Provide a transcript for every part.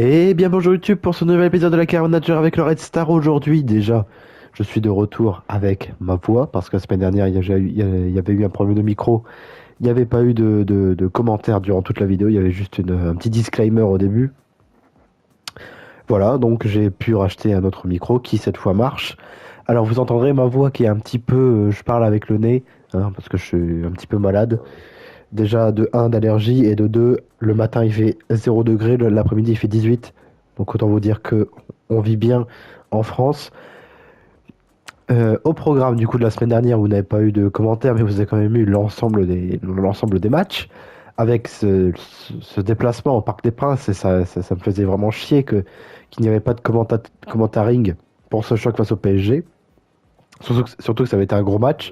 Et bien bonjour YouTube pour ce nouvel épisode de la Carrière Manager avec le Red Star. Aujourd'hui déjà, je suis de retour avec ma voix parce que la semaine dernière il y avait eu un problème de micro. Il n'y avait pas eu de commentaires durant toute la vidéo, il y avait juste un petit disclaimer au début. Voilà, donc j'ai pu racheter un autre micro qui cette fois marche. Alors vous entendrez ma voix qui est un petit peu, je parle avec le nez, hein, parce que je suis un petit peu malade. Déjà de un d'allergie et de 2 le matin il fait 0 degré, l'après-midi il fait 18. Donc autant vous dire que on vit bien en France. Au programme du coup de la semaine dernière, vous n'avez pas eu de commentaires, mais vous avez quand même eu l'ensemble des matchs. Avec ce déplacement au Parc des Princes, et ça me faisait vraiment chier qu'il n'y avait pas de commentaring pour ce choc face au PSG. Surtout que ça avait été un gros match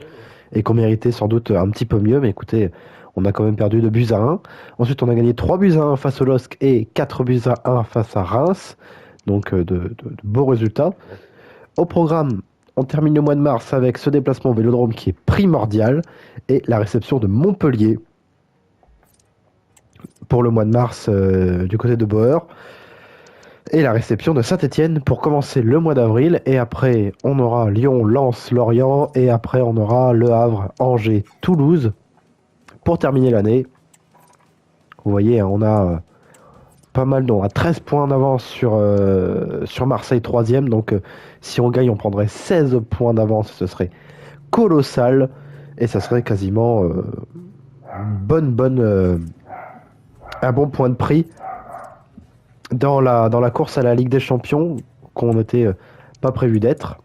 et qu'on méritait sans doute un petit peu mieux. Mais écoutez, on a quand même perdu 2 buts à 1. Ensuite, on a gagné 3 buts à 1 face au LOSC et 4 buts à 1 face à Reims. Donc de beaux résultats. Au programme, on termine le mois de mars avec ce déplacement au Vélodrome qui est primordial et la réception de Montpellier pour le mois de mars du côté de Bauer. Et la réception de Saint-Etienne pour commencer le mois d'avril. Et après, on aura Lyon, Lens, Lorient. Et après, on aura Le Havre, Angers, Toulouse pour terminer l'année. Vous voyez, on a pas mal, on a 13 points d'avance sur Marseille 3e. Donc, si on gagne, on prendrait 16 points d'avance. Ce serait colossal. Et ça serait quasiment un bon point de prix dans la course à la Ligue des Champions qu'on n'était pas prévu d'être.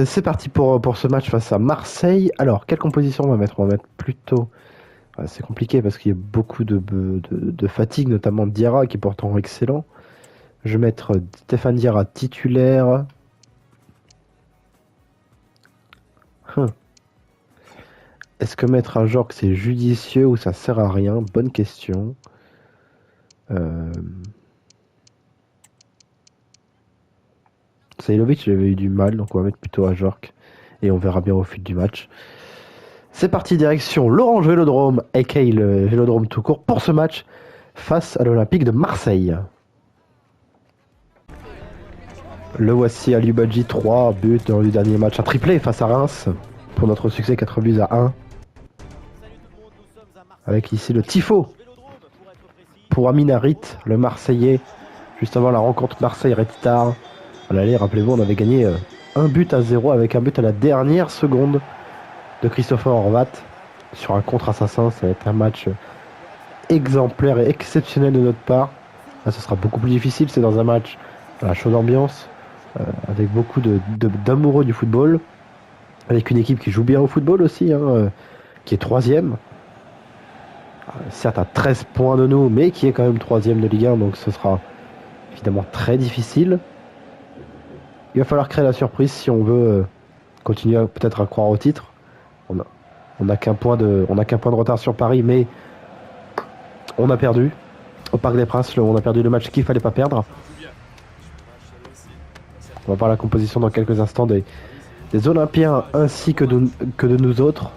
C'est parti pour ce match face à Marseille. Alors, quelle composition on va mettre? On va mettre plutôt... c'est compliqué parce qu'il y a beaucoup de fatigue, notamment Diarra qui est pourtant excellent. Je vais mettre Stéphane Diarra titulaire. Est-ce que mettre un Jorg c'est judicieux ou ça sert à rien? Bonne question. Sailovic, j'avais eu du mal, donc on va mettre plutôt à Jorg. Et on verra bien au fil du match. C'est parti, direction l'Orange Vélodrome, aka le Vélodrome tout court, pour ce match face à l'Olympique de Marseille. Le voici à Badji, 3 buts dans le dernier match, un triplé face à Reims pour notre succès, 4 buts à 1. Avec ici le tifo pour Amin Harit, le Marseillais, juste avant la rencontre Marseille-Red Star. À l'aller, rappelez-vous, on avait gagné 1 but à 0 avec un but à la dernière seconde de Christopher Horvat sur un contre-assassin. Ça va être un match exemplaire et exceptionnel de notre part. Là, ce sera beaucoup plus difficile. C'est dans un match à la chaude ambiance, avec beaucoup d'amoureux du football, avec une équipe qui joue bien au football aussi, hein, qui est 3e. Certes à 13 points de nous, mais qui est quand même 3e de Ligue 1, donc ce sera évidemment très difficile. Il va falloir créer la surprise si on veut continuer peut-être à croire au titre. On n'a qu'un point de retard sur Paris, mais on a perdu au Parc des Princes. On a perdu le match qu'il fallait pas perdre. On va voir la composition dans quelques instants des Olympiens ainsi que de nous autres.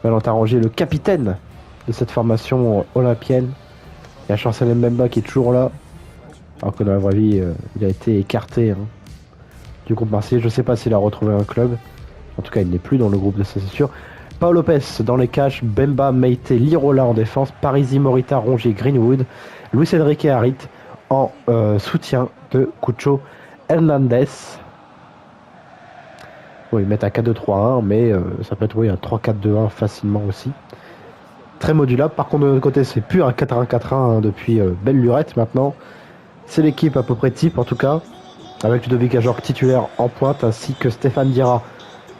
Valentin Rongier, le capitaine de cette formation olympienne. Il y a Chancel Mbemba qui est toujours là, alors que dans la vraie vie, il a été écarté du groupe marseillais. Je ne sais pas s'il a retrouvé un club. En tout cas, il n'est plus dans le groupe de ça, c'est sûr. Paul Lopez dans les cages, Bemba, Meite, Lirola en défense, Parisi, Morita, Rongier, Greenwood, Luis Enrique Harit en soutien de Cucho Hernandez. Oui, ils mettent un 4-2-3-1, mais ça peut être un 3-4-2-1 facilement aussi. Très modulable. Par contre, de notre côté, c'est plus un 4-1-4-1 depuis belle lurette maintenant. C'est l'équipe à peu près type, en tout cas, avec Ludovic Ajorc titulaire en pointe, ainsi que Stéphane Diarra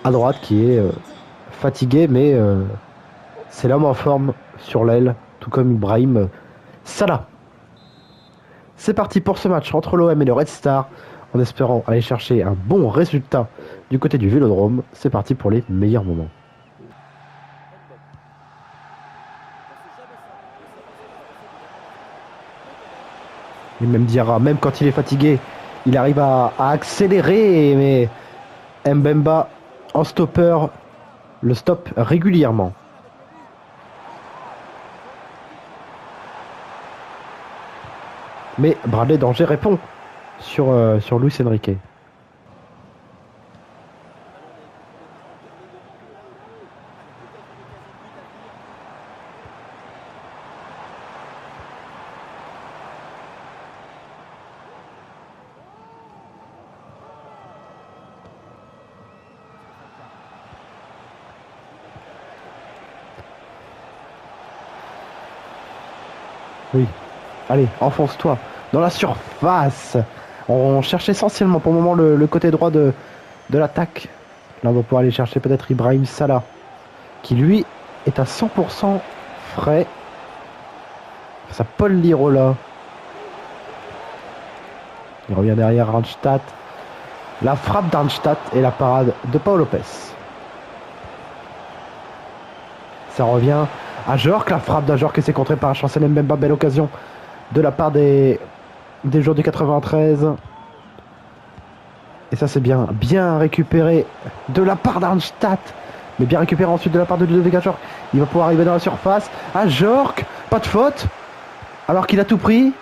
à droite, qui est fatigué, mais c'est l'homme en forme sur l'aile, tout comme Ibrahim Salah. C'est parti pour ce match entre l'OM et le Red Star, en espérant aller chercher un bon résultat du côté du Vélodrome. C'est parti pour les meilleurs moments. Et même Diarra, même quand il est fatigué, il arrive à accélérer, mais Mbemba en stopper le stop régulièrement. Mais Bradley Danger répond sur Luis Enrique. Oui. Allez, enfonce-toi dans la surface. On cherche essentiellement pour le moment le côté droit de l'attaque. Là, on va pouvoir aller chercher peut-être Ibrahim Salah, qui lui est à 100% frais. Ça, Paul Lirola. Il revient derrière Randstad. La frappe d'Arnstadt et la parade de Pau Lopez. Ça revient à Jork, la frappe d'Ajork et c'est contré par Chancel Mbemba. Belle occasion de la part des joueurs du 93. Et ça c'est bien récupéré de la part d'Arnstadt. Mais bien récupéré ensuite de la part de Ludovic Ajork. Il va pouvoir arriver dans la surface. Ajork, pas de faute. Alors qu'il a tout pris.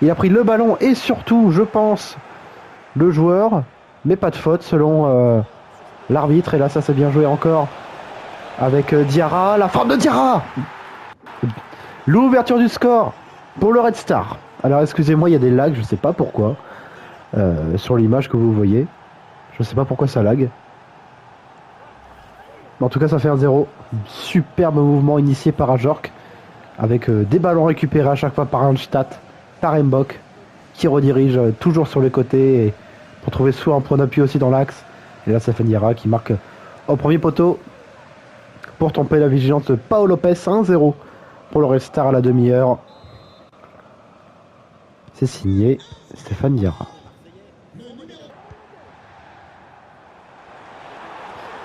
Il a pris le ballon et surtout, je pense, le joueur. Mais pas de faute selon l'arbitre. Et là ça c'est bien joué encore. Avec Diarra, la frappe de Diarra. L'ouverture du score pour le Red Star. Alors excusez-moi, il y a des lags, je ne sais pas pourquoi. Sur l'image que vous voyez. Je ne sais pas pourquoi ça lag. En tout cas, ça fait 1-0. Superbe mouvement initié par Ajork. Avec des ballons récupérés à chaque fois par Randstad, par Mbok. Qui redirige toujours sur les côtés. Et pour trouver soit un point d'appui aussi dans l'axe. Et là, ça fait Diarra qui marque au premier poteau. Pour tromper la vigilance de Pau Lopez, 1-0 pour le Red Star à la demi-heure. C'est signé Stéphane Diarra.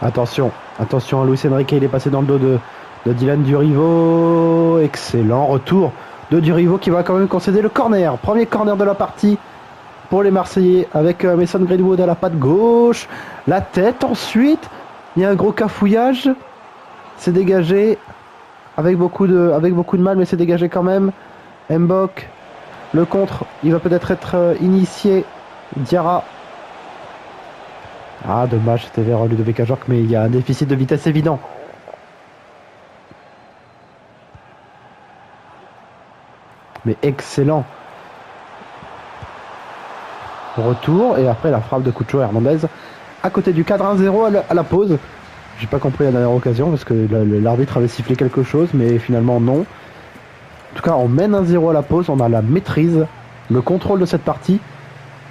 Attention à Luis Enrique, il est passé dans le dos de Dylan Durivo. Excellent retour de Durivo qui va quand même concéder le corner. Premier corner de la partie pour les Marseillais avec Mason Greenwood à la patte gauche. La tête ensuite. Il y a un gros cafouillage. C'est dégagé avec beaucoup de mal, mais c'est dégagé quand même. Mbok, le contre, il va peut-être être initié. Diarra. Ah, dommage, c'était vers Ludovic Ajork, mais il y a un déficit de vitesse évident. Mais excellent. Retour, et après la frappe de Cucho Hernandez à côté du cadre 1-0 à la pause. J'ai pas compris la dernière occasion parce que l'arbitre avait sifflé quelque chose, mais finalement non. En tout cas, on mène 1-0 à la pause, on a la maîtrise, le contrôle de cette partie,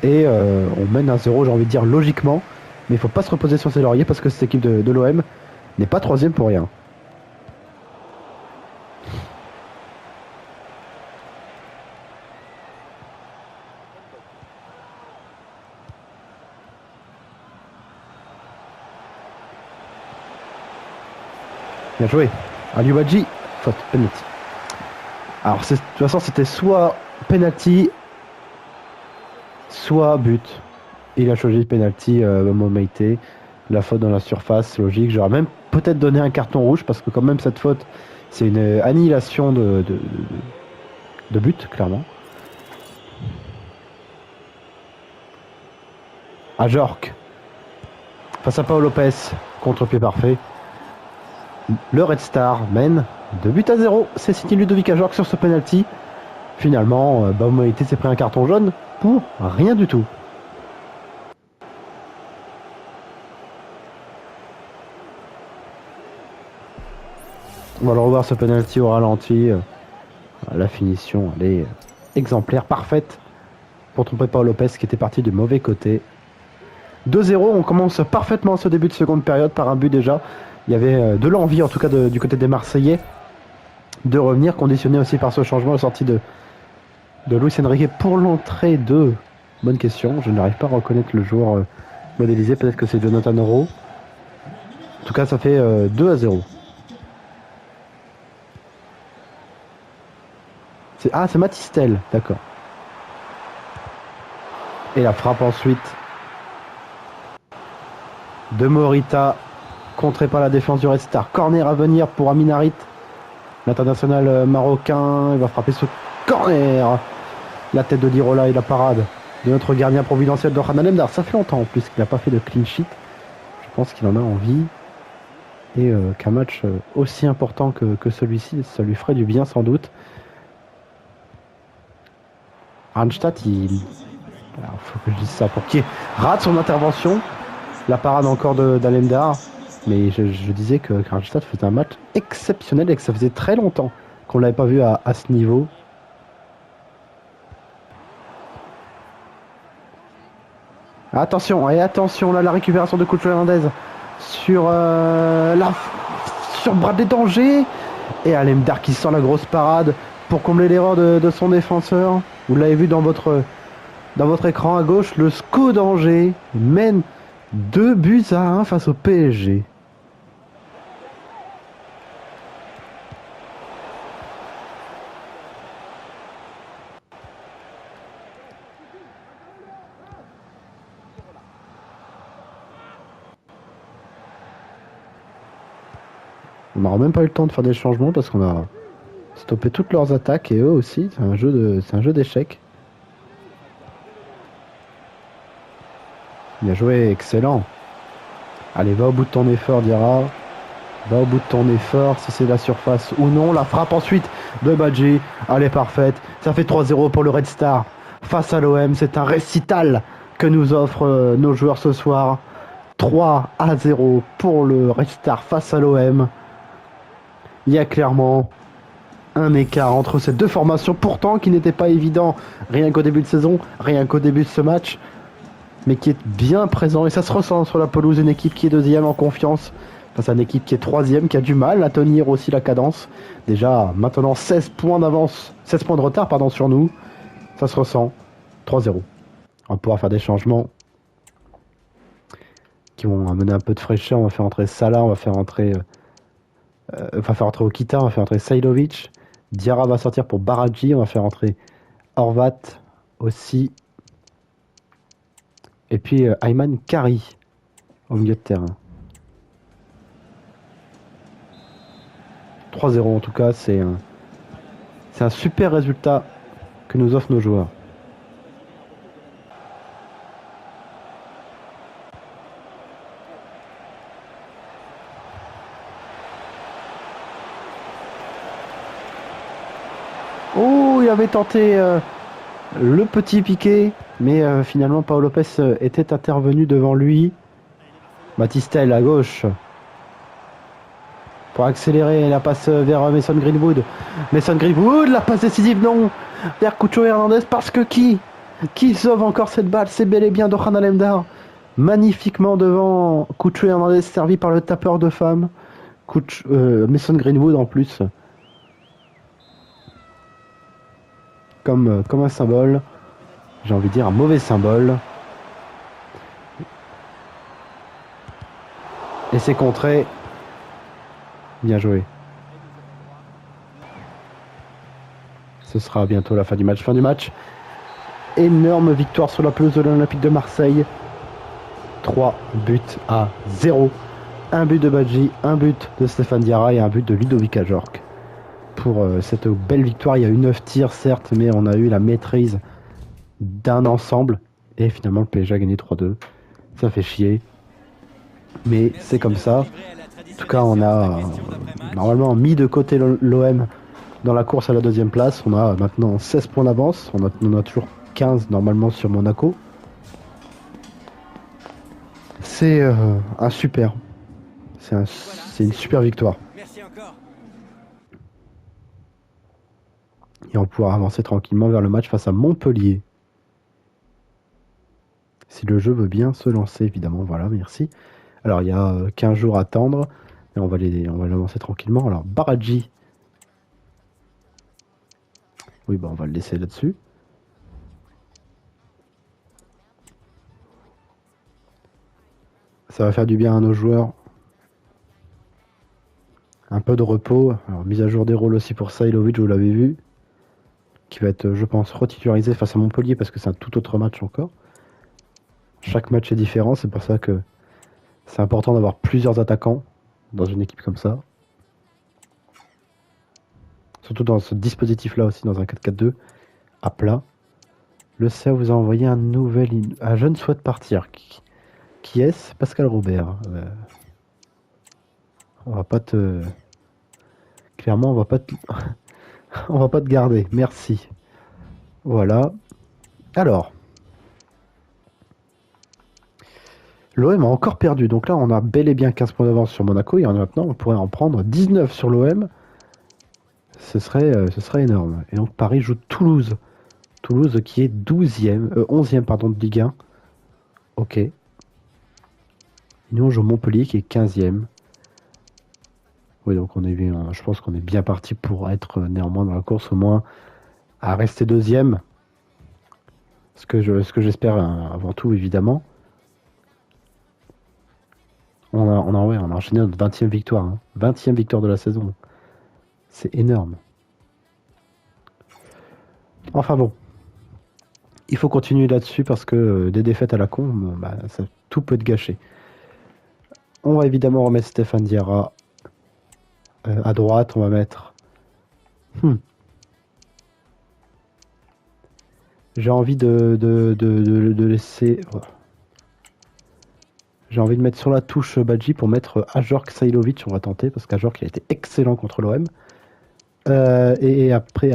et on mène 1-0, j'ai envie de dire logiquement, mais il faut pas se reposer sur ses lauriers parce que cette équipe de l'OM n'est pas troisième pour rien. Bien joué. Aliou Badji, faute, penalty. Alors, de toute façon, c'était soit penalty, soit but. Il a choisi penalty, Momaité. La faute dans la surface, logique. J'aurais même peut-être donné un carton rouge parce que quand même cette faute, c'est une annihilation de but, clairement. Ajork. Face à Pau Lopez, contre-pied parfait. Le Red Star mène 2-0. C'est signé Ludovic Ajork sur ce penalty. Finalement, Momaité s'est pris un carton jaune pour rien du tout. On va le revoir ce penalty au ralenti. La finition, elle est exemplaire, parfaite pour tromper Pau Lopez qui était parti du mauvais côté. 2-0, on commence parfaitement ce début de seconde période par un but déjà. Il y avait de l'envie en tout cas du côté des Marseillais de revenir, conditionné aussi par ce changement, la sortie de Luis Enrique pour l'entrée de... Bonne question, je n'arrive pas à reconnaître le joueur modélisé, peut-être que c'est Jonathan Rowe. En tout cas ça fait 2-0. C'est Matistel, d'accord. Et la frappe ensuite de Morita, contré par la défense du Red Star. Corner à venir pour Amin Harit, l'international marocain. Il va frapper ce corner. La tête de Lirola et la parade de notre gardien providentiel de Hanan Emdar. Ça fait longtemps en plus qu'il n'a pas fait de clean sheet. Je pense qu'il en a envie. Et qu'un match aussi important que celui-ci, ça lui ferait du bien sans doute. Arnstadt, il faut que je dise ça pour qu'il rate son intervention. La parade encore d'Alemdar. Mais je disais que Arnstadt faisait un match exceptionnel et que ça faisait très longtemps qu'on ne l'avait pas vu à ce niveau. Attention, et attention, là, la récupération de Cucho Hernandez sur Bradley Danger. Et Alemdar qui sort la grosse parade pour combler l'erreur de son défenseur. Vous l'avez vu dans votre écran à gauche, le SCO d'Angers mène 2-1 face au PSG. On n'aura même pas eu le temps de faire des changements parce qu'on a stoppé toutes leurs attaques et eux aussi. C'est un jeu d'échecs. Bien joué, excellent. Allez, va au bout de ton effort, Diarra. Va au bout de ton effort, si c'est la surface ou non. La frappe ensuite de Badji. Elle est parfaite. Ça fait 3-0 pour le Red Star face à l'OM. C'est un récital que nous offrent nos joueurs ce soir. 3-0 pour le Red Star face à l'OM. Il y a clairement un écart entre ces deux formations, pourtant qui n'était pas évident, rien qu'au début de saison, rien qu'au début de ce match, mais qui est bien présent, et ça se ressent sur la pelouse, une équipe qui est deuxième en confiance, face à une équipe qui est troisième, qui a du mal à tenir aussi la cadence. Déjà, maintenant 16 points d'avance, 16 points de retard, pardon, sur nous, ça se ressent, 3-0. On va pouvoir faire des changements qui vont amener un peu de fraîcheur. On va faire entrer Salah, on va faire entrer Okita, on va faire entrer Sajlovic. Diarra va sortir pour Baradji, on va faire entrer Horvat aussi. Et puis Ayman Kari au milieu de terrain. 3-0 en tout cas, c'est un super résultat que nous offrent nos joueurs. Oh, il avait tenté le petit piqué, mais finalement Paolo Lopez était intervenu devant lui. Battistel à gauche pour accélérer la passe vers Mason Greenwood. Mason Greenwood, la passe décisive, non, vers Cucho Hernandez, parce que qui sauve encore cette balle? C'est bel et bien Dohan Alemdar, magnifiquement devant Cucho Hernandez, servi par le tapeur de femmes. Mason Greenwood en plus. Comme un symbole, j'ai envie de dire un mauvais symbole. Et c'est contré. Bien joué. Ce sera bientôt la fin du match. Énorme victoire sur la pelouse de l'Olympique de Marseille. 3-0. Un but de Badji, un but de Stéphane Diarra et un but de Ludovic Ajorc. Pour cette belle victoire, il y a eu 9 tirs certes, mais on a eu la maîtrise d'un ensemble. Et finalement, le PSG a gagné 3-2. Ça fait chier. Mais c'est comme ça. En tout cas, on a normalement mis de côté l'OM dans la course à la deuxième place. On a maintenant 16 points d'avance. On a toujours 15 normalement sur Monaco. C'est un super. C'est une super victoire. Et on pourra avancer tranquillement vers le match face à Montpellier. Si le jeu veut bien se lancer, évidemment. Voilà, merci. Alors, il y a 15 jours à attendre. Et on va l'avancer tranquillement. Alors, Baradji. Oui, on va le laisser là-dessus. Ça va faire du bien à nos joueurs. Un peu de repos. Alors, mise à jour des rôles aussi pour Sajlovic, vous l'avez vu. Qui va être, je pense, retitularisé face à Montpellier parce que c'est un tout autre match encore. Chaque match est différent, c'est pour ça que c'est important d'avoir plusieurs attaquants dans une équipe comme ça. Surtout dans ce dispositif-là aussi, dans un 4-4-2 à plat. Le CA vous a envoyé un jeune souhaite partir. Qui est-ce? Pascal Robert. On va pas te... Clairement, on va pas te... on va pas te garder. Merci. Voilà. Alors. L'OM a encore perdu. Donc là, on a bel et bien 15 points d'avance sur Monaco. Et maintenant, on pourrait en prendre 19 sur l'OM. Ce serait énorme. Et donc, Paris joue Toulouse. Toulouse qui est 11e pardon, de Ligue 1. Ok. Nous, on joue Montpellier qui est 15e. Oui, donc je pense qu'on est bien parti pour être néanmoins dans la course, au moins à rester deuxième. Ce que j'espère avant tout, évidemment. On a enchaîné notre 20e victoire. Hein. 20e victoire de la saison. C'est énorme. Enfin bon. Il faut continuer là-dessus parce que des défaites à la con, tout peut être gâché. On va évidemment remettre Stéphane Diarra à droite. On va mettre... J'ai envie de laisser... J'ai envie de mettre sur la touche Badji pour mettre Ajork Sailovic. On va tenter parce qu'Ajork il a été excellent contre l'OM. Et après,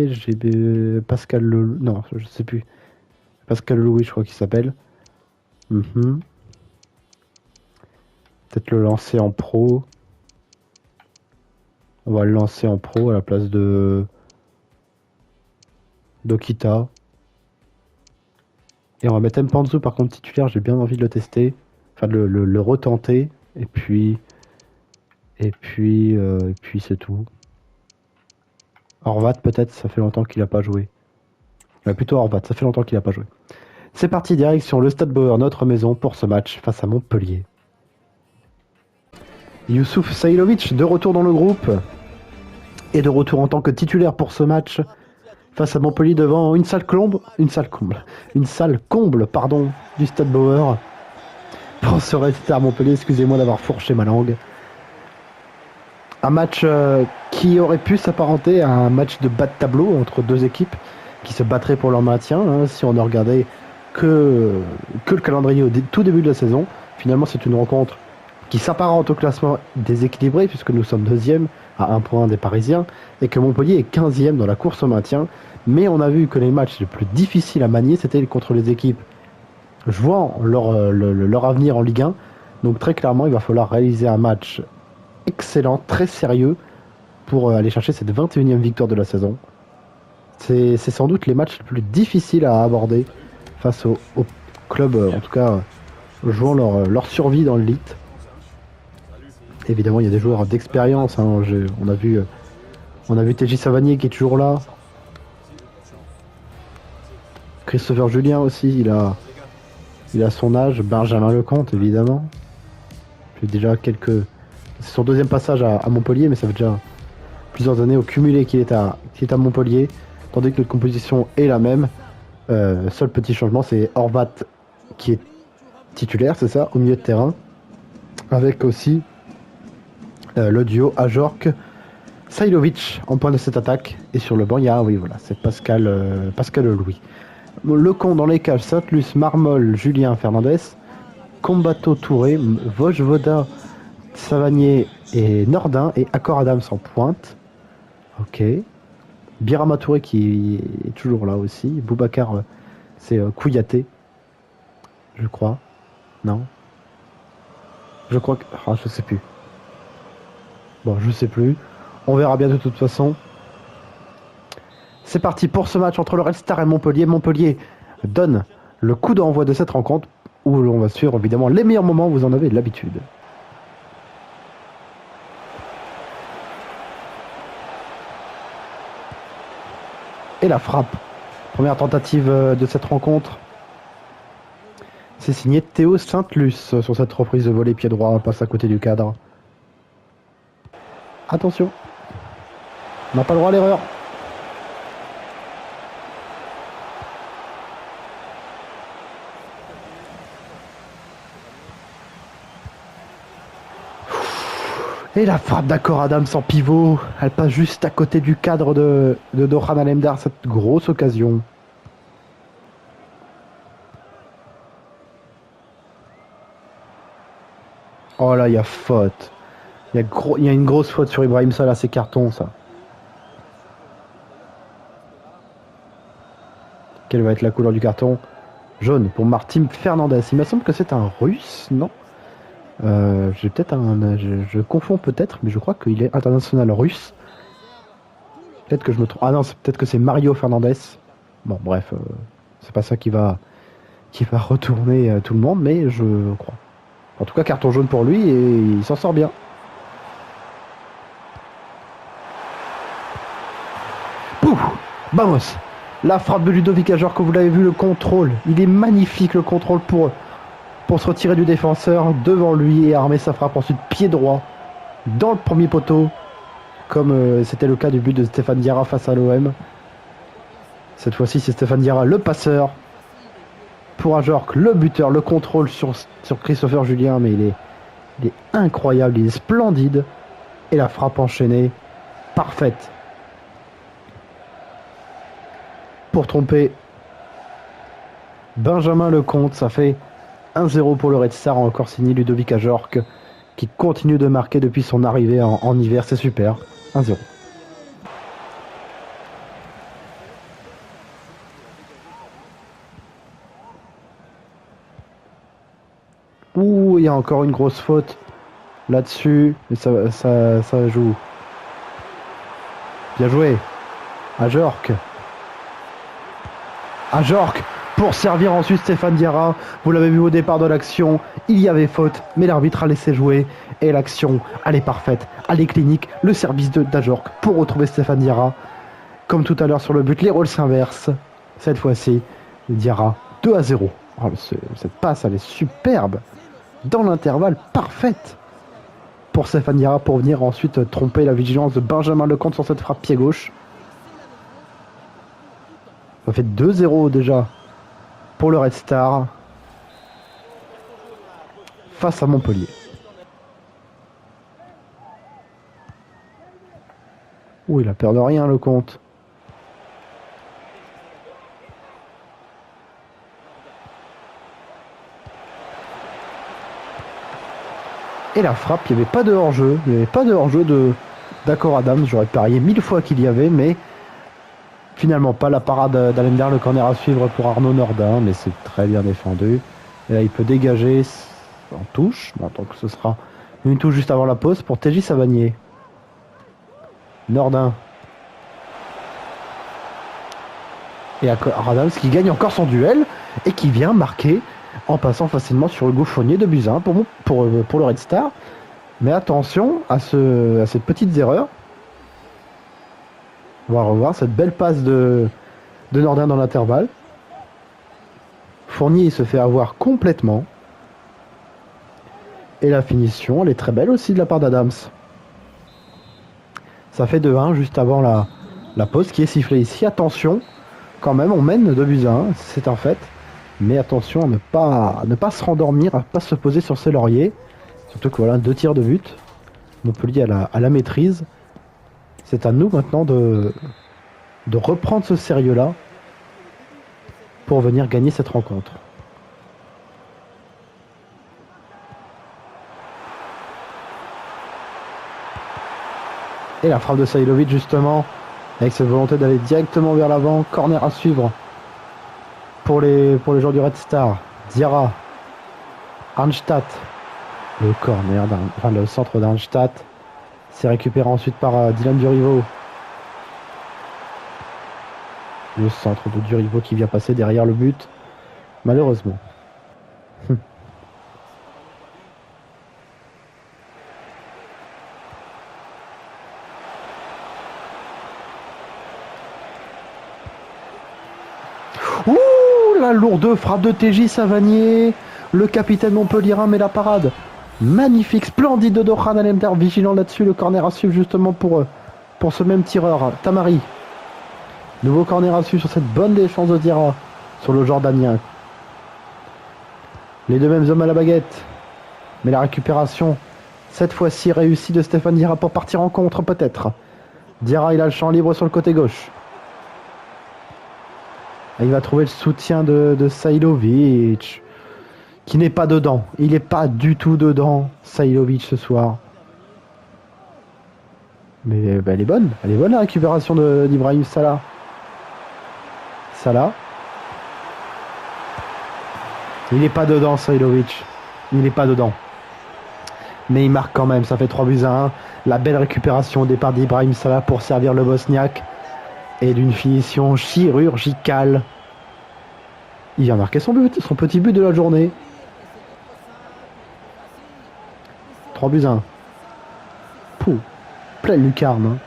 j'ai Pascal Leloup. Non, je sais plus. Pascal Leloup, je crois qu'il s'appelle. Peut-être le lancer en pro. On va le lancer en pro à la place de d'Okita. Et on va mettre Mpanzu par contre titulaire. J'ai bien envie de le tester. Enfin, de le retenter. Et puis c'est tout. Horvat peut-être, ça fait longtemps qu'il n'a pas joué. Plutôt Horvat, ça fait longtemps qu'il n'a pas joué. C'est parti, direction le Stade Bauer, notre maison, pour ce match face à Montpellier. Youssouf Sailovic, de retour dans le groupe. Et de retour en tant que titulaire pour ce match face à Montpellier devant une salle comble du Stade Bauer. Pour se rester à Montpellier, excusez-moi d'avoir fourché ma langue. Un match qui aurait pu s'apparenter à un match de bas de tableau entre deux équipes qui se battraient pour leur maintien. Hein, si on ne regardait que le calendrier au tout début de la saison. Finalement, c'est une rencontre qui s'apparente au classement déséquilibré puisque nous sommes deuxième à 1 point des Parisiens et que Montpellier est 15e dans la course au maintien. Mais on a vu que les matchs les plus difficiles à manier, c'était contre les équipes jouant leur avenir en Ligue 1. Donc très clairement, il va falloir réaliser un match excellent, très sérieux pour aller chercher cette 21e victoire de la saison. C'est sans doute les matchs les plus difficiles à aborder face aux clubs, en tout cas jouant leur survie dans l'élite. Évidemment, il y a des joueurs d'expérience. Hein. On a vu TJ Savanier qui est toujours là. Christopher Julien aussi, il a son âge. Benjamin Lecomte, évidemment. J'ai déjà C'est son deuxième passage à Montpellier, mais ça fait déjà plusieurs années au cumulé qu'il est à Montpellier, tandis que notre composition est la même. Seul petit changement, c'est Horvat qui est titulaire, c'est ça, au milieu de terrain, avec aussi le duo Ajork Sailovic en point de cette attaque. Et sur le banc, il y a, c'est Pascal Louis. Lecomte dans les cages, Saint-Luce, Marmol, Julien Fernandez, Combato Touré, Vojvoda, Savanier et Nordin et Accor Adams en pointe. Ok. Birama Touré qui est toujours là aussi. Boubacar, c'est Kouyaté. Je crois. Non. Je crois que... Ah, je sais plus. Bon, je sais plus. On verra bien de toute façon. C'est parti pour ce match entre le Red Star et Montpellier. Montpellier donne le coup d'envoi de cette rencontre où l'on va suivre évidemment les meilleurs moments, vous en avez l'habitude. Et la frappe. Première tentative de cette rencontre. C'est signé Théo Saint-Luce sur cette reprise de volée pied droit, passe à côté du cadre. Attention. On n'a pas le droit à l'erreur. Et la frappe d'Accor Adams en pivot, elle passe juste à côté du cadre de Dohan Alemdar, cette grosse occasion. Oh là, il y a faute. Il y a une grosse faute sur Ibrahim Salah, c'est carton ça. Quelle va être la couleur du carton? Jaune pour Martin Fernandez. Il me semble que c'est un russe, non? J'ai peut-être je confonds peut-être, mais je crois qu'il est international russe. Peut-être que je me trompe. Ah non, peut-être que c'est Mario Fernandez. Bon, bref, c'est pas ça qui va retourner tout le monde, mais je crois. En tout cas, carton jaune pour lui et il s'en sort bien. Pouf, vamos. La frappe de Ludovic Ajor, que vous l'avez vu, le contrôle. Il est magnifique le contrôle pour se retirer du défenseur devant lui et armer sa frappe ensuite pied droit dans le premier poteau, comme c'était le cas du but de Stéphane Diarra face à l'OM. Cette fois-ci, c'est Stéphane Diarra le passeur. Pour Ajorc, le buteur, le contrôle sur Christopher Julien, mais il est incroyable, il est splendide. Et la frappe enchaînée, parfaite. Pour tromper Benjamin Lecomte, ça fait 1-0 pour le Red Star, encore signé Ludovic Ajorc, qui continue de marquer depuis son arrivée en hiver, c'est super. 1-0. Ouh, il y a encore une grosse faute là-dessus, mais ça joue. Bien joué. Ajorc pour servir ensuite Stéphane Diarra. Vous l'avez vu au départ de l'action, il y avait faute, mais l'arbitre a laissé jouer. Et l'action, elle est parfaite, elle est clinique. Le service d'Ajorc pour retrouver Stéphane Diarra. Comme tout à l'heure sur le but, les rôles s'inversent. Cette fois-ci, Diarra 2-0. Oh, cette passe, elle est superbe. Dans l'intervalle, parfaite pour Stéphane Diarra pour venir ensuite tromper la vigilance de Benjamin Lecomte sur cette frappe pied gauche. Ça fait 2-0 déjà pour le Red Star face à Montpellier. Ouh, il a peur de rien, Lecomte. Et la frappe, il n'y avait pas de hors-jeu. Il n'y avait pas de hors-jeu d'accord Adams. J'aurais parié 1000 fois qu'il y avait, mais finalement pas. La parade d'Alender, le corner à suivre pour Arnaud Nordin, mais c'est très bien défendu. Et là, il peut dégager en touche. Bon, donc ce sera une touche juste avant la pause pour TJ Savanier. Nordin. Et Adams qui gagne encore son duel et qui vient marquer en passant facilement sur Hugo Fournier de Buzyn pour le Red Star. Mais attention à ces petites erreurs. On va revoir cette belle passe de Nordin dans l'intervalle. Fournier il se fait avoir complètement. Et la finition, elle est très belle aussi de la part d'Adams. Ça fait 2-1 juste avant la pause qui est sifflée ici. Attention, quand même, on mène de Buzyn, c'est un fait. Mais attention à ne pas se rendormir, à ne pas se poser sur ses lauriers. Surtout que voilà, 2 tirs de but. Montpellier à la maîtrise. C'est à nous maintenant de reprendre ce sérieux-là pour venir gagner cette rencontre. Et la frappe de Sailovic justement, avec cette volonté d'aller directement vers l'avant. Corner à suivre pour les joueurs du Red Star. Diarra, Arnstadt, le centre d'Arnstadt. C'est récupéré ensuite par Dylan Durivo. Le centre de Durivo qui vient passer derrière le but. Malheureusement. Ouh, la lourde frappe de TJ Savanier. Le capitaine Montpellierin met la parade. Magnifique, splendide de Dohan Alender, vigilant là-dessus. Le corner à suivre justement pour ce même tireur, Tamari. Nouveau corner à suivre sur cette bonne défense de Diarra sur le Jordanien. Les deux mêmes hommes à la baguette. Mais la récupération, cette fois-ci réussie de Stéphane Diarra pour partir en contre peut-être. Diarra, il a le champ libre sur le côté gauche. Et il va trouver le soutien de Sailovic. qui n'est pas dedans. Il n'est pas du tout dedans, Sailovic, ce soir. Mais bah, elle est bonne la récupération d'Ibrahim Salah. Salah. Il n'est pas dedans, Sailovic. Il n'est pas dedans. Mais il marque quand même, ça fait 3-1. La belle récupération au départ d'Ibrahim Salah pour servir le Bosniaque. Et d'une finition chirurgicale. Il vient marquer son petit but de la journée. 3-1. Pouh, pleine lucarne. Hein.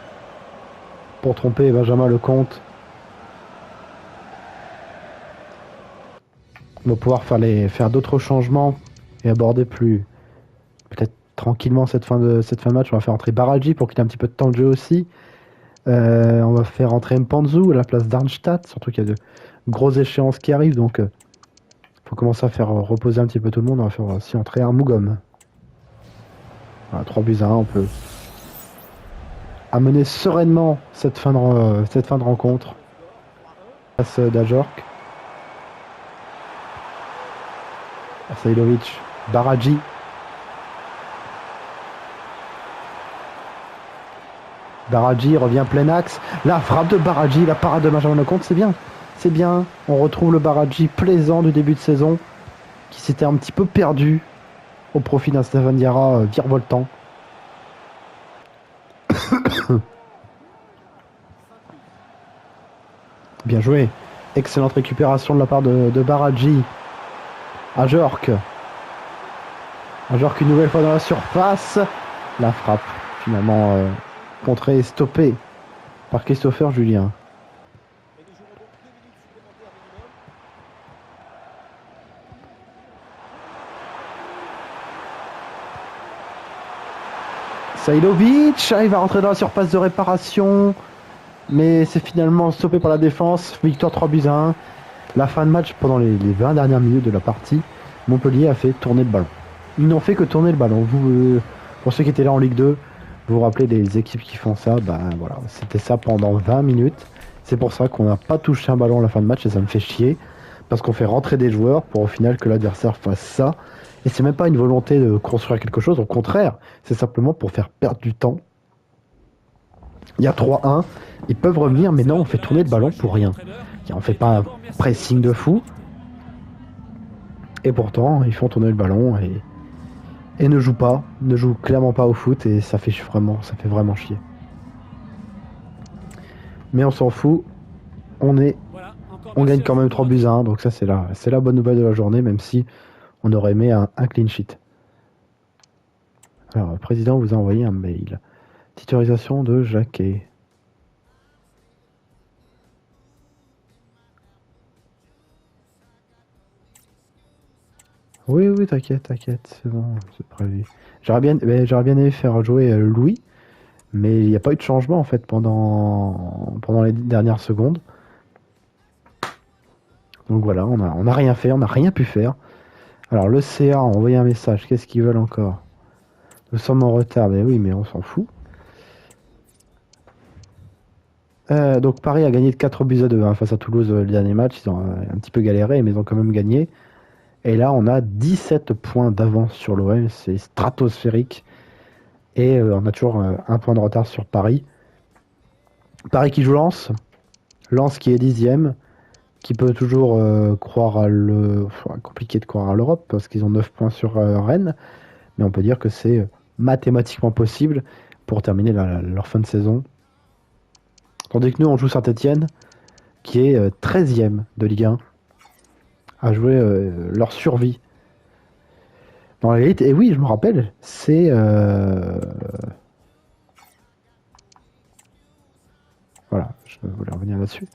Pour tromper Benjamin Lecomte. On va pouvoir faire d'autres changements et aborder peut-être tranquillement cette fin de match. On va faire entrer Baraji pour qu'il ait un petit peu de temps de jeu aussi. On va faire entrer Mpanzu à la place d'Arnstadt, surtout qu'il y a de grosses échéances qui arrivent, donc faut commencer à faire reposer un petit peu tout le monde. On va faire aussi entrer Armougom. Voilà, 3-1, on peut amener sereinement cette fin de rencontre. Passe d'Ajork. Sailovic, Baraji. Baraji revient plein axe. La frappe de Baraji, la parade de Benjamin Lecomte, c'est bien. C'est bien. On retrouve le Baraji plaisant du début de saison qui s'était un petit peu perdu au profit d'un Stéphane Diarra virevoltant. Bien joué. Excellente récupération de la part de Baraji. Ajork. Ajork une nouvelle fois dans la surface. La frappe finalement contrée et stoppée par Christopher Julien. Sailovic, il va rentrer dans la surface de réparation, mais c'est finalement stoppé par la défense. Victoire 3-1. La fin de match, pendant les 20 dernières minutes de la partie, Montpellier a fait tourner le ballon. Ils n'ont fait que tourner le ballon. Vous, pour ceux qui étaient là en Ligue 2, vous vous rappelez des équipes qui font ça, ben voilà, c'était ça pendant 20 minutes. C'est pour ça qu'on n'a pas touché un ballon à la fin de match et ça me fait chier. Parce qu'on fait rentrer des joueurs pour au final que l'adversaire fasse ça. Et c'est même pas une volonté de construire quelque chose, au contraire, c'est simplement pour faire perdre du temps. Il y a 3-1, ils peuvent revenir, mais non, on fait tourner le ballon pour rien. On fait pas un pressing de fou. Et pourtant, ils font tourner le ballon et ne jouent clairement pas au foot et ça fait vraiment chier. Mais on s'en fout, on gagne quand même 3-1, donc ça c'est la bonne nouvelle de la journée, même si on aurait aimé un clean sheet. Alors, le président vous a envoyé un mail. Titularisation de Jacquet. Oui, t'inquiète, c'est bon, c'est prévu. J'aurais bien aimé faire jouer Louis, mais il n'y a pas eu de changement en fait pendant les dernières secondes. Donc voilà, on n'a rien fait, on n'a rien pu faire. Alors le CA a envoyé un message, qu'est-ce qu'ils veulent encore? Nous sommes en retard, mais oui, mais on s'en fout. Donc Paris a gagné de 4-2 face à Toulouse le dernier match, ils ont un petit peu galéré, mais ils ont quand même gagné. Et là, on a 17 points d'avance sur l'OM, c'est stratosphérique. Et on a toujours un point de retard sur Paris. Paris qui joue Lens. Lens qui est 10e, qui peut toujours croire à compliqué de croire à l'Europe, parce qu'ils ont 9 points sur Rennes. Mais on peut dire que c'est mathématiquement possible pour terminer leur fin de saison. Tandis que nous, on joue Saint-Etienne, qui est 13e de Ligue 1, à jouer leur survie dans l'élite. Et oui, je me rappelle, c'est voilà, je voulais revenir là-dessus.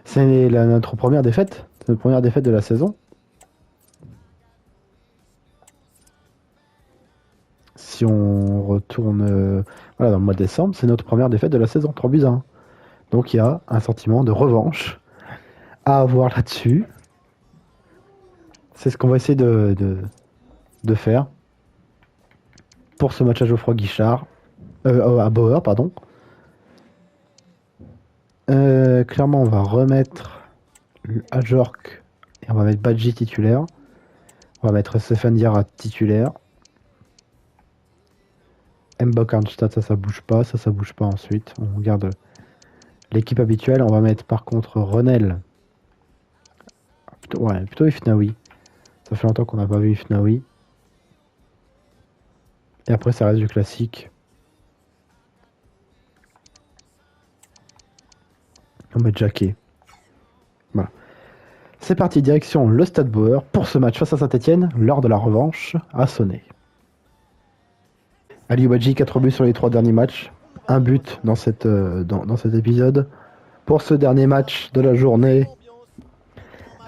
C'est notre première défaite, de la saison. Si on retourne dans le mois de décembre, c'est notre première défaite de la saison, 3-1. Donc il y a un sentiment de revanche à avoir là-dessus. C'est ce qu'on va essayer de faire pour ce match à Geoffroy Guichard, à Bauer, pardon. Clairement, on va remettre Ajork et on va mettre Badji titulaire. On va mettre Stéphane Diarra titulaire. Mbok Arnstadt, ça bouge pas. Ça bouge pas ensuite. On garde l'équipe habituelle. On va mettre par contre Renel. Plutôt Ifnaoui. Ça fait longtemps qu'on n'a pas vu Ifnaoui. Et après, ça reste du classique. On met Jacquet. Voilà. C'est parti, direction le Stade Bauer pour ce match face à Saint-Etienne. L'heure de la revanche a sonné. Ali Badji, 4 buts sur les 3 derniers matchs. Un but dans cet épisode. Pour ce dernier match de la journée,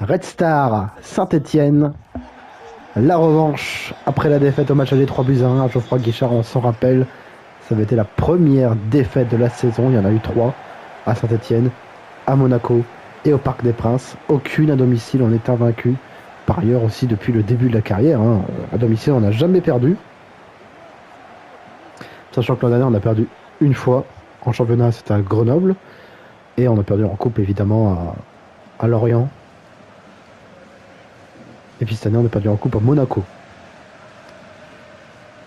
Red Star Saint-Etienne. La revanche après la défaite au match aller 3-1 à Geoffroy Guichard, on s'en rappelle. Ça avait été la première défaite de la saison. Il y en a eu 3 à Saint-Etienne, à Monaco et au Parc des Princes. Aucune à domicile, on est invaincu. Par ailleurs aussi depuis le début de la carrière. À domicile, on n'a jamais perdu. Sachant que l'an dernier, on a perdu une fois. En championnat, c'était à Grenoble. Et on a perdu en coupe, évidemment, à Lorient. Et puis cette année, on a perdu en coupe à Monaco.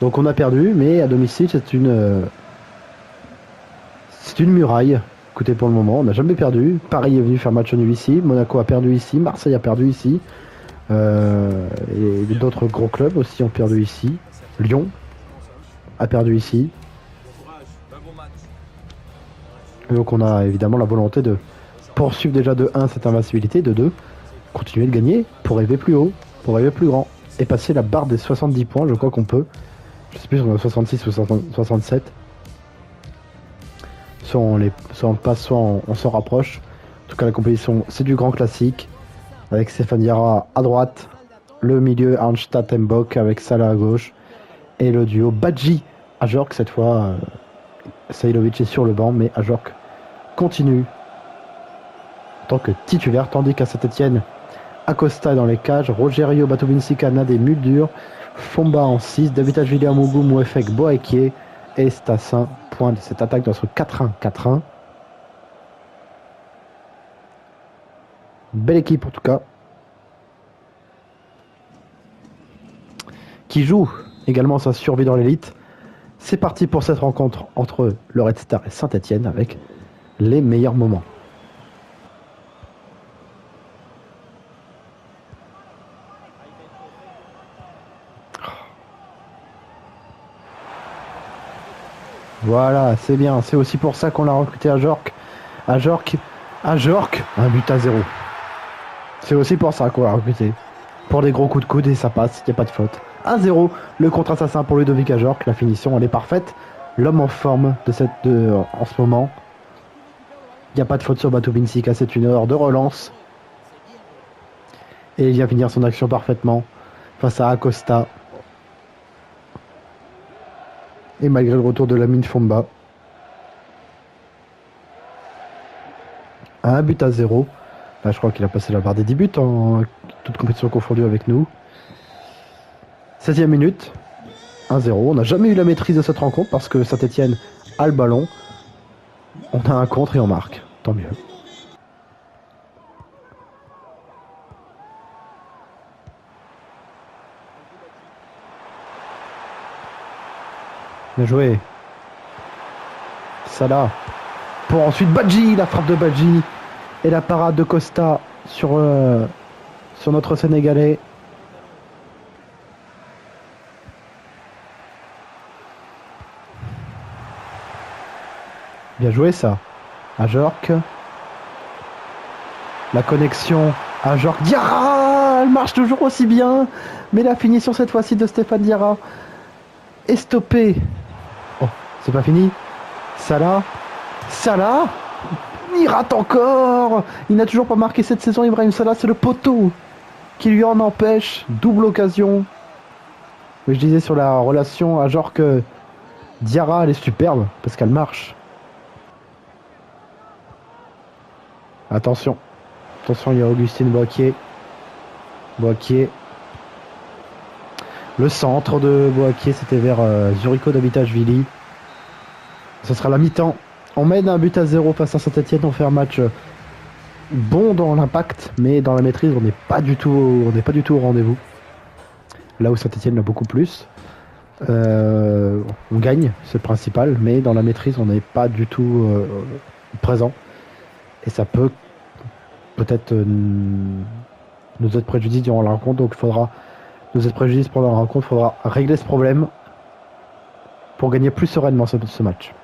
Donc on a perdu, mais à domicile, c'est une muraille. Écoutez, pour le moment, on n'a jamais perdu. Paris est venu faire match nul ici. Monaco a perdu ici. Marseille a perdu ici. Et d'autres gros clubs aussi ont perdu ici. Lyon a perdu ici. Et donc on a évidemment la volonté de poursuivre déjà de 1 cette invincibilité, de 2 continuer de gagner pour rêver plus haut, pour rêver plus grand et passer la barre des 70 points. Je crois qu'on peut. Je sais plus si on a 66 ou 67. Soit on passe, soit on s'en rapproche. En tout cas, la compétition, c'est du grand classique avec Stéphane Diarra à droite, le milieu Arnstadt Mbok avec Salah à gauche et le duo Badji Ajorc. Cette fois, Sailovic est sur le banc, mais Ajorc continue en tant que titulaire, tandis qu'à Saint-Etienne, Acosta dans les cages, Rogerio Batovinsika n'a des mules dures, Fomba en 6, David Ajvili Amougou, Mouefek Boaké et Stassin. Point de cette attaque dans ce 4-1-4-1. Belle équipe en tout cas. Qui joue également sa survie dans l'élite. C'est parti pour cette rencontre entre le Red Star et Saint-Etienne avec les meilleurs moments. Voilà, c'est bien. C'est aussi pour ça qu'on l'a recruté à Jork. À Jork, un but à 0. C'est aussi pour ça qu'on l'a recruté. Pour des gros coups de coude et ça passe, il n'y a pas de faute. 1-0, le contre-assassin pour Ludovic Ajorc. La finition, elle est parfaite. L'homme en forme en ce moment. Il n'y a pas de faute sur Batovinsika, c'est une heure de relance. Et il vient finir son action parfaitement face à Acosta. Et malgré le retour de Lamine Fomba. 1-0. Là, je crois qu'il a passé la barre des 10 buts en toute compétition confondue avec nous. 16e minute. 1-0. On n'a jamais eu la maîtrise de cette rencontre parce que Saint-Etienne a le ballon. On a un contre et on marque. Tant mieux. Bien joué. Salah. Pour ensuite Badji, la frappe de Badji. Et la parade de Costa sur notre Sénégalais. Bien joué ça. Ajorc. La connexion Ajorc. Diarra, elle marche toujours aussi bien. Mais la finition cette fois-ci de Stéphane Diarra est stoppée. Oh, c'est pas fini. Salah. Il rate encore. Il n'a toujours pas marqué cette saison. Ibrahim Salah, c'est le poteau qui lui en empêche. Double occasion. Mais je disais sur la relation Ajorc Diarra, elle est superbe parce qu'elle marche. Attention, il y a Augustine Boaké. Le centre de Boaké, c'était vers Zurico d'Habitashvili. Ce sera la mi-temps. On mène un but à 0 face à Saint-Etienne. On fait un match bon dans l'impact, mais dans la maîtrise, on n'est pas du tout au rendez-vous. là où Saint-Etienne l'a beaucoup plus. On gagne, c'est le principal, mais dans la maîtrise, on n'est pas du tout présent. Et ça peut peut-être nous être préjudice durant la rencontre, donc il faudra nous être préjudice pendant la rencontre, il faudra régler ce problème pour gagner plus sereinement ce match.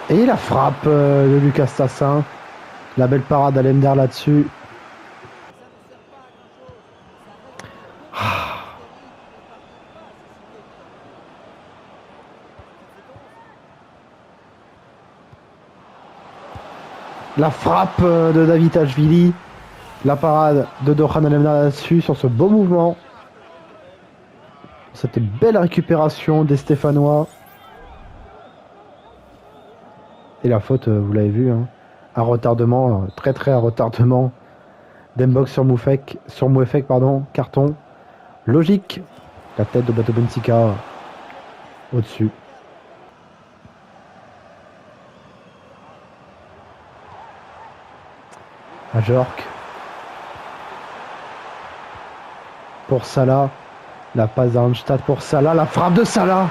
Et la frappe de Lucas Tassin, la belle parade à Lender là-dessus. La frappe de David Ashvili. La parade de Dohan Alemdar là-dessus sur ce beau mouvement. Cette belle récupération des Stéphanois. Et la faute, vous l'avez vu, hein, à retardement, très à retardement. Dembok sur Mouefek, pardon, carton. Logique. La tête de Bato Benfica au-dessus. À Jork. Pour Salah. La passe d'Arnstadt pour Salah. La frappe de Salah.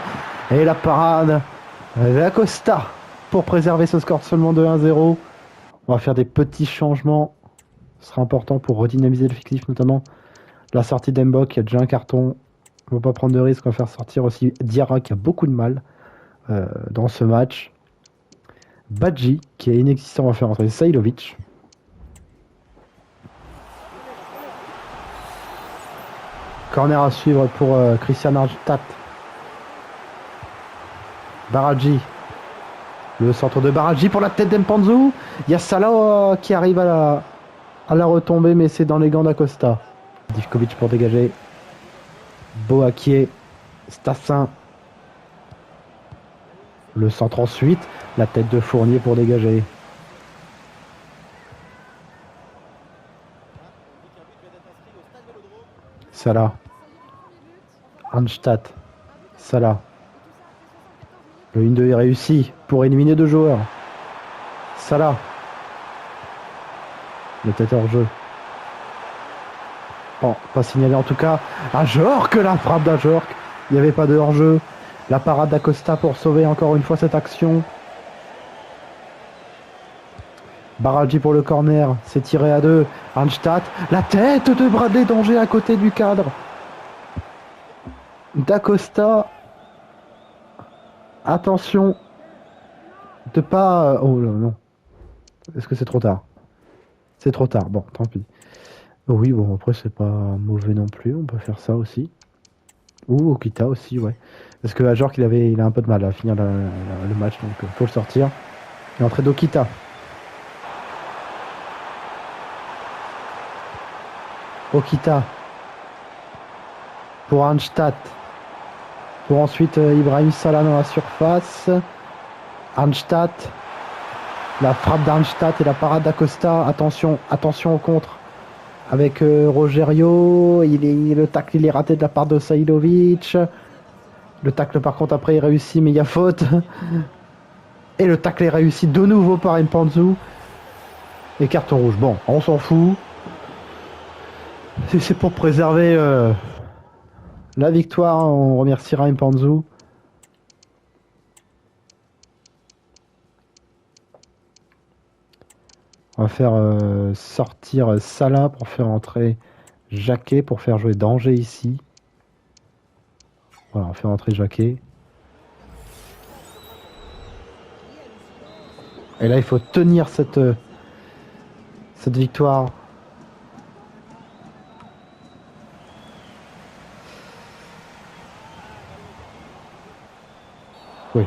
Et la parade d'Acosta pour préserver ce score seulement de 1-0. On va faire des petits changements. Ce sera important pour redynamiser l'effectif, notamment la sortie d'Embok. Il y a déjà un carton. On ne va pas prendre de risque. On va faire sortir aussi Diarra qui a beaucoup de mal dans ce match. Badji qui est inexistant. On va faire entrer Sailovic. Corner à suivre pour Christian Arnstadt. Baradji. Le centre de Baradji pour la tête d'Mpanzu. Il y a Salah qui arrive à la retombée, mais c'est dans les gants d'Acosta. Divkovic pour dégager. Boakier. Stassin. Le centre ensuite. La tête de Fournier pour dégager. Salah. Arnstadt. Salah. Le 1-2 est réussi pour éliminer 2 joueurs. Salah. Le tête hors jeu. Bon, pas signalé en tout cas. Ajorc, la frappe d'Ajorc. Il n'y avait pas de hors jeu. La parade d'Acosta pour sauver encore une fois cette action. Baradji pour le corner. C'est tiré à 2. Arnstadt. La tête de Bradley Danger à côté du cadre. D'Acosta. Attention. De pas... Oh là, non. Est-ce que c'est trop tard? C'est trop tard. Bon, tant pis. Oui, bon, après, c'est pas mauvais non plus. On peut faire ça aussi. Ou Okita aussi, ouais. Parce que Ajorc, il a un peu de mal à finir le match, donc faut le sortir. Et entrée d'Okita. Okita. Pour Arnstadt. Pour ensuite Ibrahim Salah dans la surface. Arnstadt. La frappe d'Arnstadt et la parade d'Acosta. Attention au contre. Avec Rogerio. Le tacle il est raté de la part de Sailovic. Le tacle par contre après est réussi mais il y a faute. Et le tacle est réussi de nouveau par Mpanzu. Et carton rouge. Bon, on s'en fout. C'est pour préserver la victoire. On remerciera Mpanzu. On va faire sortir Salah pour faire entrer Jacquet, pour faire jouer Danger ici. Voilà, on fait entrer Jacquet. Et là, il faut tenir cette victoire. Oui.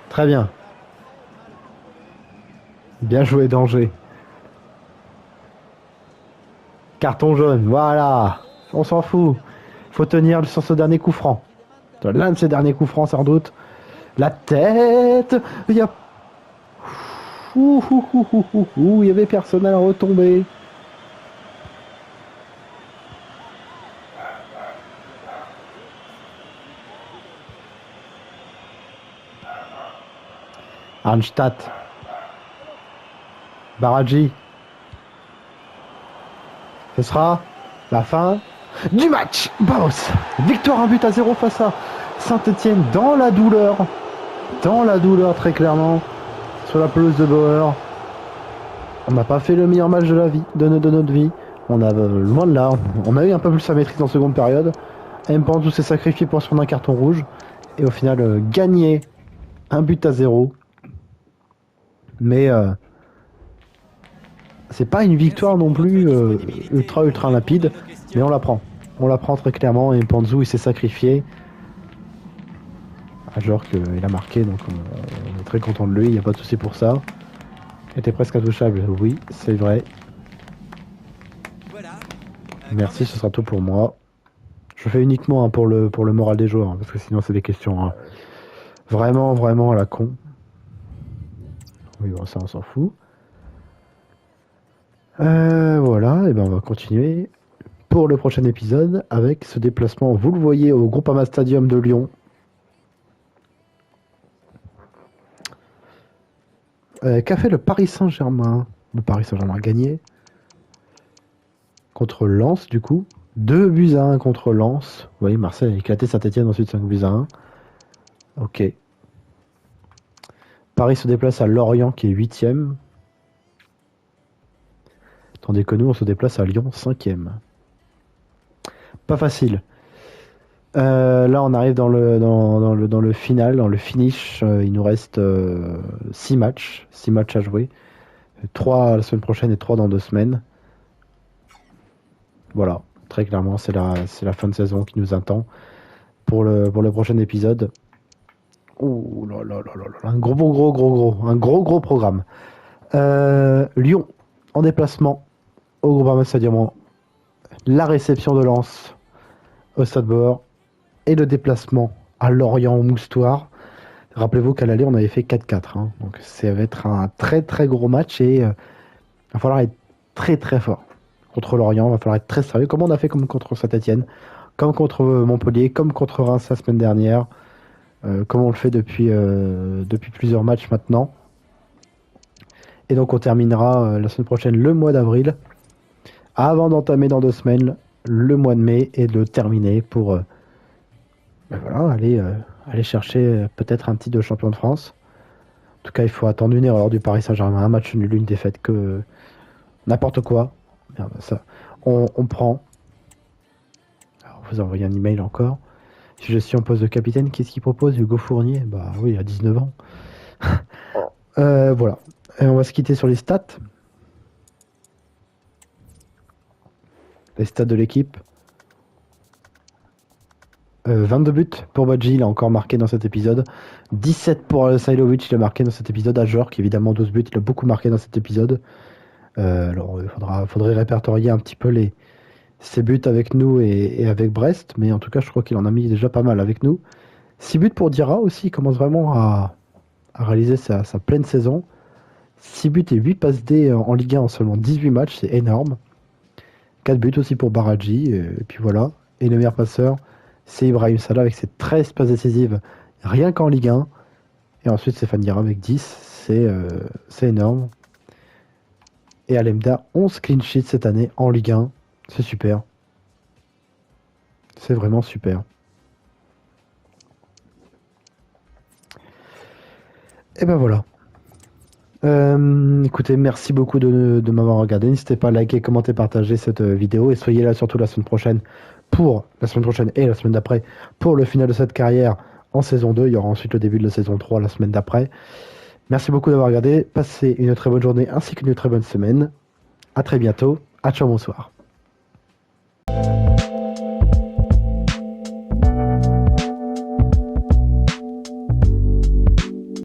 Très bien. Bien joué, Danger. Carton jaune, voilà. On s'en fout. Faut tenir sur ce dernier coup franc. L'un de ces derniers coups francs, sans doute. La tête. Il y a... il y avait personne à la retomber. Arnstadt. Baradji. Ce sera la fin du match. Boss. Victoire 1-0 face à Saint-Etienne dans la douleur. Dans la douleur, très clairement. Sur la pelouse de Bauer. On n'a pas fait le meilleur match de la vie, de notre vie. On a loin de là. On a eu un peu plus sa maîtrise en seconde période. Mpanzu s'est sacrifié pour se prendre un carton rouge. Et au final, gagné 1-0. Mais c'est pas une victoire non plus ultra limpide. Mais on la prend. On la prend très clairement. Et Mpanzu, il s'est sacrifié. Alors qu'il a marqué, donc on est très content de lui. Il n'y a pas de souci pour ça. Il était presque intouchable. Oui, c'est vrai. Merci, ce sera tout pour moi. Je fais uniquement pour le moral des joueurs, parce que sinon c'est des questions vraiment à la con. Oui, bon, ça on s'en fout. Voilà, et ben on va continuer pour le prochain épisode avec ce déplacement, vous le voyez, au Groupama Stadium de Lyon. Qu'a fait le Paris Saint-Germain? Le Paris Saint-Germain a gagné contre Lens, du coup. 2-1 contre Lens. Vous voyez, Marseille a éclaté Saint-Etienne, ensuite 5-1. Ok. Paris se déplace à Lorient, qui est 8ème. Tandis que nous, on se déplace à Lyon, 5ème. Pas facile. Là, on arrive dans le final, dans le finish. Il nous reste 6 matchs. 6 matchs à jouer. 3 la semaine prochaine et 3 dans 2 semaines. Voilà. Très clairement, c'est la fin de saison qui nous attend pour le prochain épisode. Ouh là là là là là. Un gros programme. Lyon en déplacement au Groupama Stadium. La réception de Lens au Stade Bauer et le déplacement à Lorient au Moustoir. Rappelez-vous qu'à l'aller on avait fait 4-4. Hein. Donc ça va être un très gros match et il va falloir être très fort. Contre Lorient, il va falloir être très sérieux, comme on a fait comme contre Saint-Etienne, comme contre Montpellier, comme contre Reims la semaine dernière, comme on le fait depuis plusieurs matchs maintenant. Et donc on terminera la semaine prochaine le mois d'avril, avant d'entamer dans 2 semaines le mois de mai et de le terminer pour voilà, aller chercher peut-être un titre de champion de France. En tout cas, il faut attendre une erreur du Paris Saint-Germain, un match nul, une défaite, que n'importe quoi. Merde, ça, on prend. Alors, vous envoyez un email encore. Si je suis en poste de capitaine, qu'est-ce qu'il propose Hugo Fournier? Bah oui, à 19 ans. Voilà. Et on va se quitter sur les stats. Les stats de l'équipe. 22 buts pour Badji, il a encore marqué dans cet épisode. 17 pour Sailovic, il a marqué dans cet épisode. Ajork, évidemment 12 buts, il a beaucoup marqué dans cet épisode. Alors il faudrait répertorier un petit peu ses buts avec nous et avec Brest, mais en tout cas je crois qu'il en a mis déjà pas mal avec nous. 6 buts pour Dira aussi, il commence vraiment à réaliser sa pleine saison. 6 buts et 8 passes D en Ligue 1 en seulement 18 matchs, c'est énorme. 4 buts aussi pour Baradji, et puis voilà. Et le meilleur passeur, c'est Ibrahim Salah avec ses 13 passes décisives, rien qu'en Ligue 1. Et ensuite Stéphane Dira avec 10, c'est énorme. Et Alemda, 11 clean sheets cette année en Ligue 1. C'est super. C'est vraiment super. Et ben voilà. Écoutez, merci beaucoup de m'avoir regardé. N'hésitez pas à liker, commenter, partager cette vidéo. Et soyez là surtout la semaine prochaine et la semaine d'après pour le final de cette carrière en saison 2. Il y aura ensuite le début de la saison 3 la semaine d'après. Merci beaucoup d'avoir regardé. Passez une très bonne journée ainsi qu'une très bonne semaine. À très bientôt. À ciao, bonsoir.